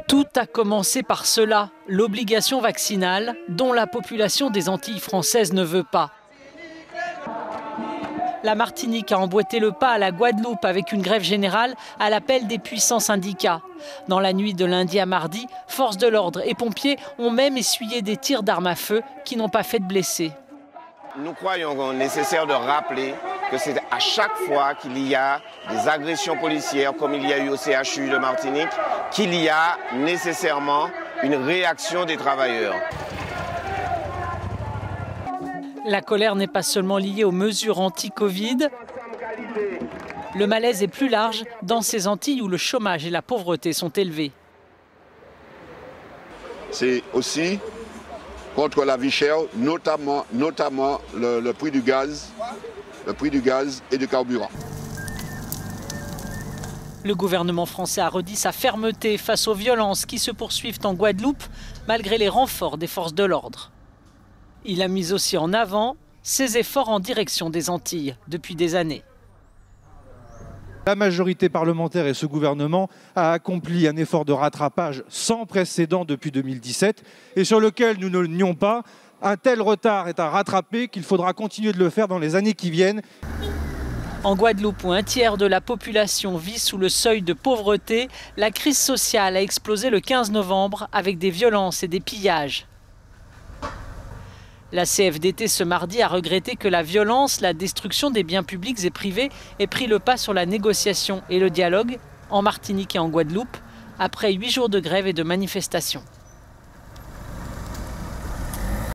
Tout a commencé par cela, l'obligation vaccinale, dont la population des Antilles françaises ne veut pas. La Martinique a emboîté le pas à la Guadeloupe avec une grève générale à l'appel des puissants syndicats. Dans la nuit de lundi à mardi, forces de l'ordre et pompiers ont même essuyé des tirs d'armes à feu qui n'ont pas fait de blessés. Nous croyons nécessaire de rappeler que c'est à chaque fois qu'il y a des agressions policières, comme il y a eu au CHU de Martinique, qu'il y a nécessairement une réaction des travailleurs. La colère n'est pas seulement liée aux mesures anti-Covid. Le malaise est plus large dans ces Antilles où le chômage et la pauvreté sont élevés. C'est aussi contre la vie chère, notamment le prix du gaz et du carburant. Le gouvernement français a redit sa fermeté face aux violences qui se poursuivent en Guadeloupe, malgré les renforts des forces de l'ordre. Il a mis aussi en avant ses efforts en direction des Antilles depuis des années. La majorité parlementaire et ce gouvernement a accompli un effort de rattrapage sans précédent depuis 2017 et sur lequel nous ne le nions pas. Un tel retard est à rattraper qu'il faudra continuer de le faire dans les années qui viennent. En Guadeloupe, où un tiers de la population vit sous le seuil de pauvreté, la crise sociale a explosé le 15 novembre avec des violences et des pillages. La CFDT ce mardi a regretté que la violence, la destruction des biens publics et privés ait pris le pas sur la négociation et le dialogue en Martinique et en Guadeloupe après 8 jours de grève et de manifestations.